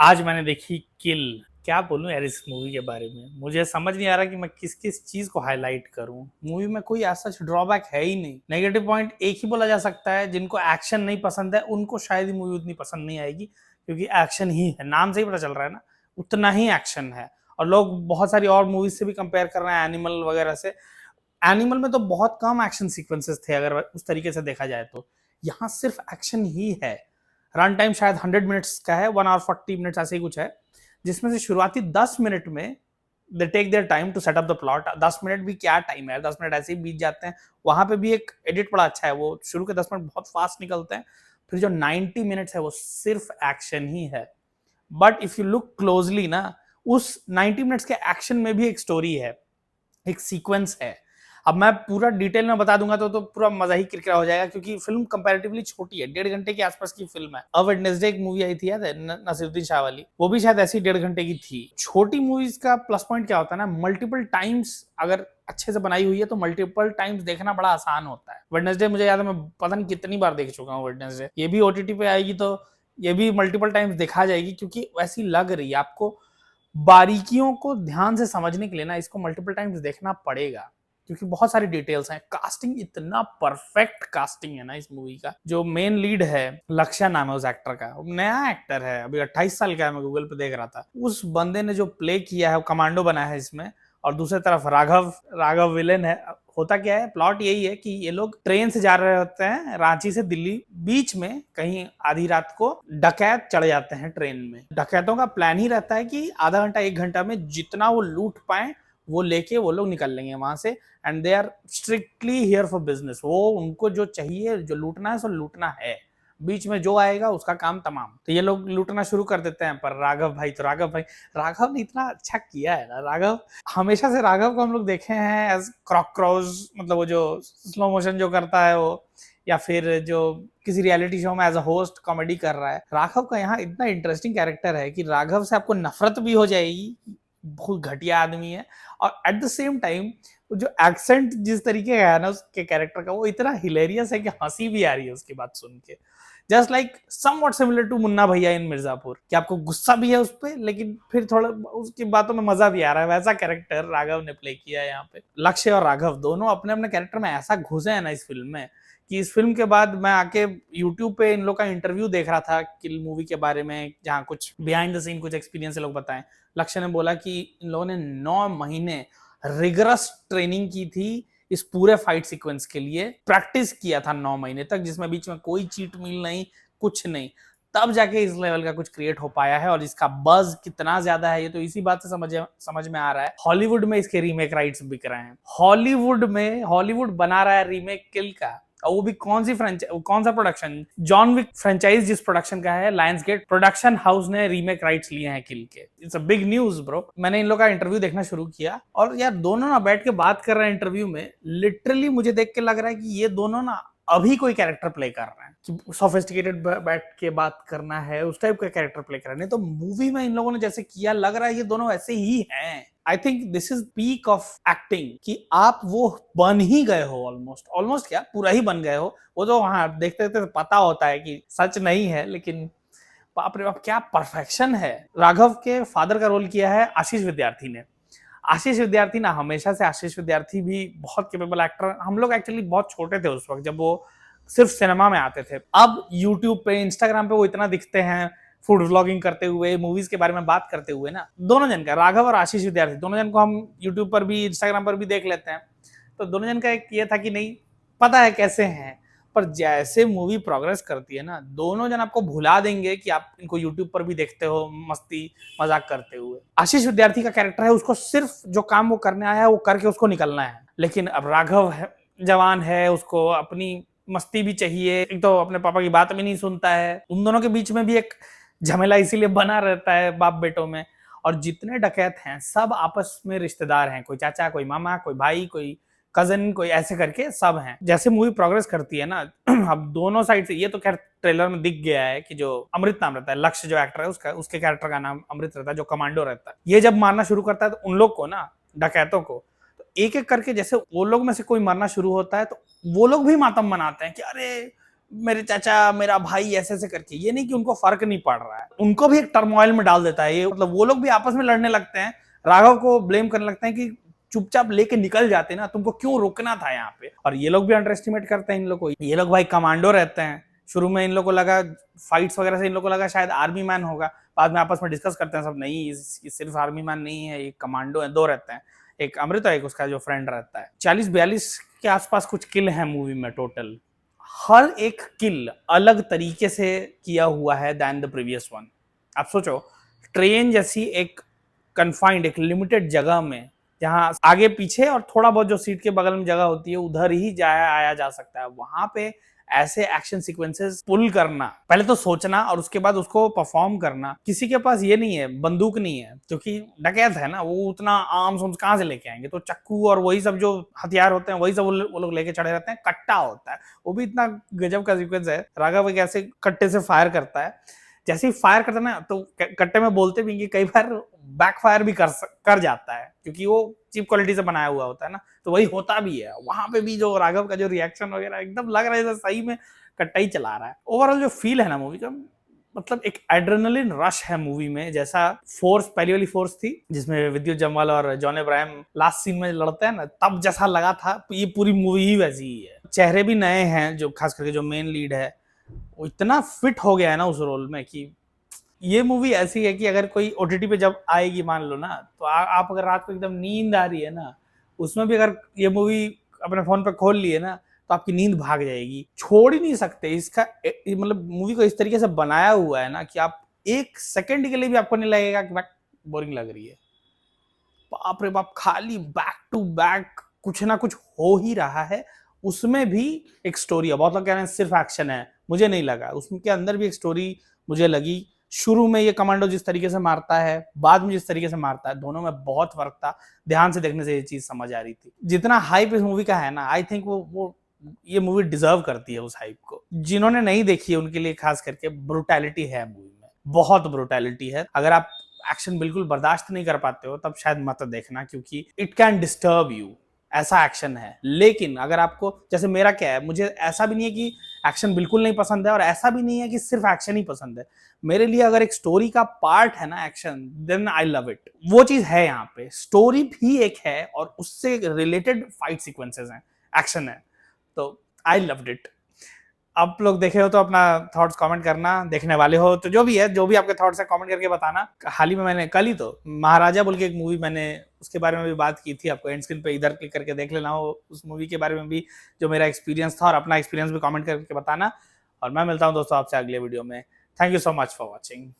आज मैंने देखी किल। क्या बोलूं यार इस मूवी के बारे में, मुझे समझ नहीं आ रहा कि मैं किस किस चीज को हाईलाइट करूं। मूवी में कोई ऐसा ड्रॉबैक है ही नहीं। नेगेटिव पॉइंट एक ही बोला जा सकता है, जिनको एक्शन नहीं पसंद है उनको शायद ही मूवी उतनी पसंद नहीं आएगी, क्योंकि एक्शन ही है, नाम से ही पता चल रहा है ना, उतना ही एक्शन है। और लोग बहुत सारी और मूवीज से भी कंपेयर कर रहे हैं, एनिमल वगैरह से। एनिमल में तो बहुत कम एक्शन सीक्वेंसेस थे अगर उस तरीके से देखा जाए तो। यहाँ सिर्फ एक्शन ही है। रन टाइम शायद 100 मिनट्स का है, 1 आवर 40 मिनट्स ऐसे ही कुछ है, जिसमें से शुरुआती 10 मिनट में they take their time to set up the plot. 10 minute भी क्या टाइम है, 10 मिनट ऐसे ही बीत जाते हैं। वहां पे भी एक एडिट बड़ा अच्छा है, वो शुरू के 10 मिनट बहुत फास्ट निकलते हैं। फिर जो 90 मिनट्स है वो सिर्फ एक्शन ही है। But if you look closely ना, उस 90 मिनट्स के एक्शन में भी एक स्टोरी है, एक सीक्वेंस है। अब मैं पूरा डिटेल में बता दूंगा तो पूरा मजा ही किरकिरा हो जाएगा, क्योंकि फिल्म कंपैरेटिवली छोटी है, 1.5 घंटे के आसपास की फिल्म है। अ वेडनेसडे एक मूवी आई थी याद है, नसीरुद्दीन शाह वाली, वो भी शायद ऐसी 1.5 घंटे की थी। छोटी मूवीज का प्लस पॉइंट क्या होता है ना, मल्टीपल टाइम्स अगर अच्छे से बनाई हुई है तो मल्टीपल टाइम्स देखना बड़ा आसान होता है। वेडनेसडे मुझे याद है, मैं पता नहीं कितनी बार देख चुका हूँ वेडनेसडे। ये भी ओटीटी पे आएगी तो ये भी मल्टीपल टाइम्स देखा जाएगी, क्योंकि वैसी लग रही है। आपको बारीकियों को ध्यान से समझने के लिए ना इसको मल्टीपल टाइम्स देखना पड़ेगा, क्योंकि बहुत सारी डिटेल्स हैं। कास्टिंग इतना परफेक्ट कास्टिंग है ना इस मूवी का। जो मेन लीड है, लक्ष्य नाम है उस एक्टर का, नया एक्टर है, अभी 28 साल का है, मैं गूगल पे देख रहा था। उस बंदे ने जो प्ले किया है, वो कमांडो बना है इसमें। और दूसरी तरफ राघव राघव विलेन है। होता क्या है, प्लॉट यही है कि ये लोग ट्रेन से जा रहे होते हैं रांची से दिल्ली, बीच में कहीं आधी रात को डकैत चढ़ जाते हैं ट्रेन में। डकैतों का प्लान ही रहता है कि आधा घंटा 1 घंटा में जितना वो लूट पाए वो लेके वो लोग निकल लेंगे वहां से। And they are strictly here for business. वो उनको जो चाहिए, जो लूटना है सो लूटना है, बीच में जो आएगा उसका काम तमाम। तो ये लोग लूटना शुरू कर देते हैं। पर राघव ने इतना अच्छा किया है ना। राघव हमेशा से, राघव को हम लोग देखे हैं एज क्रॉक्रोच, मतलब वो जो स्लो मोशन जो करता है वो, या फिर जो किसी रियलिटी शो में एज अ होस्ट कॉमेडी कर रहा है। राघव का यहाँ इतना इंटरेस्टिंग कैरेक्टर है कि राघव से आपको नफरत भी हो जाएगी, बहुत घटिया आदमी है। और एट द सेम टाइम जो एक्सेंट जिस तरीके का है ना उसके कैरेक्टर का, वो इतना हिलेरियस है कि हंसी भी आ रही है उसकी बात सुन के। Just like somewhat similar to Munna Bhaiya in Mirzapur, कि आपको गुस्सा भी है उस पर, लेकिन फिर थोड़ा उसकी बातों में मजा भी आ रहा है। वैसा कैरेक्टर राघव ने प्ले किया है यहाँ पे। लक्ष्य और राघव दोनों अपने अपने कैरेक्टर में ऐसा घुसे हैं ना इस फिल्म में, कि इस फिल्म के बाद मैं आके यूट्यूब पे इन लोग का इंटरव्यू देख रहा था किल मूवी के बारे में, जहाँ कुछ बिहाइंड द सीन कुछ एक्सपीरियंस लोग बताएं। लक्ष्य ने बोला कि इन लोगों ने 9 महीने रिगरस ट्रेनिंग की थी इस पूरे फाइट सीक्वेंस के लिए। प्रैक्टिस किया था 9 महीने तक, जिसमें बीच में कोई चीट मील नहीं, कुछ नहीं। तब जाके इस लेवल का कुछ क्रिएट हो पाया है। और इसका बज कितना ज्यादा है ये तो इसी बात से समझ में आ रहा है। हॉलीवुड में इसके रीमेक राइट्स बिक रहे हैं। हॉलीवुड बना रहा है रीमेक किल का। और वो भी कौन सा प्रोडक्शन, जॉन विक फ्रेंचाइज जिस प्रोडक्शन का है, लायंस गेट प्रोडक्शन हाउस ने रीमेक राइट्स लिए हैं किल के। It's a big news bro. मैंने इन लोगों का इंटरव्यू देखना शुरू किया, और यार दोनों ना बैठ के बात कर रहे हैं इंटरव्यू में। लिटरली मुझे देख के लग रहा है कि ये दोनों ना अभी कोई कैरेक्टर प्ले कर रहे हैं, कि सोफिस्टिकेटेड बैठ के बात करना है उस टाइप का कैरेक्टर प्ले कर रहे हैं। नहीं तो मूवी में इन लोगों ने जैसे किया, लग रहा है ये दोनों ऐसे ही हैं। I think this is peak of acting, कि आप वो बन ही गए हो, ऑलमोस्ट क्या पूरा ही बन गए हो। वो तो वहां देखते देखते पता होता है कि सच नहीं है, लेकिन बाप रे बाप क्या परफेक्शन है। राघव के फादर का रोल किया है आशीष विद्यार्थी ने। आशीष विद्यार्थी ना, हमेशा से आशीष विद्यार्थी भी बहुत कैपेबल एक्टर। हम लोग एक्चुअली बहुत छोटे थे उस वक्त जब वो सिर्फ सिनेमा में आते थे। अब यूट्यूब पे, इंस्टाग्राम पे वो इतना दिखते हैं, फूड व्लॉगिंग करते हुए, मूवीज के बारे में बात करते हुए ना। दोनों जन का, राघव और आशीष विद्यार्थी, दोनों जन को हम यूट्यूब पर भी इंस्टाग्राम पर भी देख लेते हैं। तो दोनों जन का एक ये था कि नहीं पता है कैसे हैं। पर जैसे मूवी प्रोग्रेस करती है ना, दोनों जन आपको भुला देंगे कि आप इनको यूट्यूब पर भी देखते हो मस्ती मजाक करते हुए। आशीष विद्यार्थी का कैरेक्टर है, उसको सिर्फ जो काम वो करने आया है वो करके उसको निकलना है। लेकिन अब राघव है, जवान है, उसको अपनी मस्ती भी चाहिए। एक तो अपने पापा की बात भी नहीं सुनता है। उन दोनों के बीच में भी एक झमेला इसीलिए बना रहता है बाप बेटों में। और जितने डकैत हैं सब आपस में रिश्तेदार हैं, कोई चाचा, कोई मामा, कोई भाई, कोई कजन, कोई ऐसे करके सब हैं। जैसे मूवी प्रोग्रेस करती है ना, अब दोनों साइड से, ये तो खैर ट्रेलर में दिख गया है कि जो अमृत नाम रहता है, लक्ष्य जो एक्टर है उसके कैरेक्टर का नाम अमृत रहता है, जो कमांडो रहता है। ये जब मारना शुरू करता है तो उन लोग को ना, डकैतों को, तो एक एक करके जैसे वो लोग में से कोई मरना शुरू होता है तो वो लोग भी मातम मनाते हैं कि अरे मेरे चाचा, मेरा भाई, ऐसे ऐसे करके। ये नहीं कि उनको फर्क नहीं पड़ रहा है, उनको भी एक टर्मोइल में डाल देता है ये। मतलब वो लोग भी आपस में लड़ने लगते हैं, राघव को ब्लेम करने लगते हैं कि चुपचाप लेके निकल जाते ना, तुमको क्यों रोकना था यहाँ पे। और ये लोग भी अंडर एस्टिमेट करते हैं इन लोग को। ये लोग भाई कमांडो रहते हैं। शुरू में इन लोग को लगा फाइट्स वगैरह से इन लोग को लगा शायद आर्मी मैन होगा, बाद में आपस में डिस्कस करते हैं सब, नहीं ये सिर्फ आर्मी मैन नहीं है, ये कमांडो है। दो रहते हैं, एक अमृत और एक उसका जो फ्रेंड रहता है। 40-42 के आसपास कुछ किल है मूवी में टोटल। हर एक किल अलग तरीके से किया हुआ है दैन द प्रीवियस वन। आप सोचो, ट्रेन जैसी एक कन्फाइंड, एक लिमिटेड जगह में, जहां आगे पीछे और थोड़ा बहुत जो सीट के बगल में जगह होती है उधर ही जाया आया जा सकता है, वहां पे ऐसे एक्शन सीक्वेंसेस पुल करना, पहले तो सोचना और उसके बाद उसको परफॉर्म करना। किसी के पास ये नहीं है, बंदूक नहीं है, क्योंकि डकैत है ना, वो उतना आर्म्स उर्म्स कहां से लेके आएंगे। तो चक्कू और वही सब जो हथियार होते हैं वही सब वो लोग लेके चढ़े रहते हैं। कट्टा होता है, वो भी इतना गजब का सीक्वेंस है। राघव एक ऐसे कट्टे से फायर करता है, जैसे ही फायर करता है ना तो कट्टे में बोलते भी कि कई बार बैक फायर भी कर जाता है, क्योंकि वो चीप क्वालिटी से बनाया हुआ होता है ना, तो वही होता भी है। वहां पे भी जो राघव का जो रिएक्शन वगैरह एकदम लग रहा है जैसे सही में कट्टा ही चला रहा है। ओवरऑल जो फील है ना मूवी का, मतलब एक एड्रेनलिन रश है मूवी में। जैसा फोर्स, पहली वाली फोर्स थी जिसमें विद्युत जम्वाल और जॉन अब्राहम लास्ट सीन में लड़ते हैं ना, तब जैसा लगा था, ये पूरी मूवी ही वैसी ही है। चेहरे भी नए हैं, जो खास करके जो मेन लीड है वो इतना फिट हो गया है ना उस रोल में कि ये मूवी ऐसी है कि अगर कोई ओटीटी पे जब आएगी मान लो ना, तो आप अगर रात को एकदम नींद आ रही है ना, उसमें भी अगर ये मूवी अपने फोन पे खोल लिए ना, तो आपकी नींद भाग जाएगी, छोड़ ही नहीं सकते। इसका मतलब मूवी को इस तरीके से बनाया हुआ है ना कि आप एक सेकंड के लिए भी आपको नहीं लगेगा कि बोरिंग लग रही है। बाप रे बाप, खाली बैक टू बैक कुछ ना कुछ हो ही रहा है। उसमें भी एक स्टोरी है। बहुत लोग कह रहे हैं सिर्फ एक्शन है, मुझे नहीं लगा, उसके अंदर भी एक स्टोरी मुझे लगी। शुरू में ये कमांडो जिस तरीके से मारता है, बाद में जिस तरीके से मारता है, दोनों में बहुत फर्क था। ध्यान से देखने से ये चीज समझ आ रही थी। जितना हाइप इस मूवी का है ना, आई थिंक वो ये मूवी डिजर्व करती है उस हाइप को। जिन्होंने नहीं देखी है उनके लिए खास करके ब्रुटैलिटी है मूवी में, बहुत ब्रुटैलिटी है। अगर आप एक्शन बिल्कुल बर्दाश्त नहीं कर पाते हो तब शायद मत देखना, क्योंकि इट कैन डिस्टर्ब यू, ऐसा एक्शन है। लेकिन अगर आपको, जैसे मेरा क्या है, मुझे ऐसा भी नहीं है कि एक्शन बिल्कुल नहीं पसंद है और ऐसा भी नहीं है कि सिर्फ एक्शन ही पसंद है। मेरे लिए अगर एक स्टोरी का पार्ट है ना action, then I love it. वो चीज है यहाँ पे, स्टोरी भी एक है और उससे रिलेटेड फाइट सीक्वेंसेस हैं, एक्शन है, तो आई लव्ड इट। आप लोग देखे हो तो अपना थॉट्स कमेंट करना, देखने वाले हो तो जो भी है, जो भी आपके थॉट्स है कमेंट करके बताना। हाल ही में मैंने कल ही तो महाराजा बोल के एक मूवी, मैंने उसके बारे में भी बात की थी, आपको एंड स्क्रीन पे इधर क्लिक करके देख लेना हो। उस मूवी के बारे में भी जो मेरा एक्सपीरियंस था और अपना एक्सपीरियंस भी कमेंट करके बताना। और मैं मिलता हूँ दोस्तों आपसे अगले वीडियो में। Thank you so much for watching.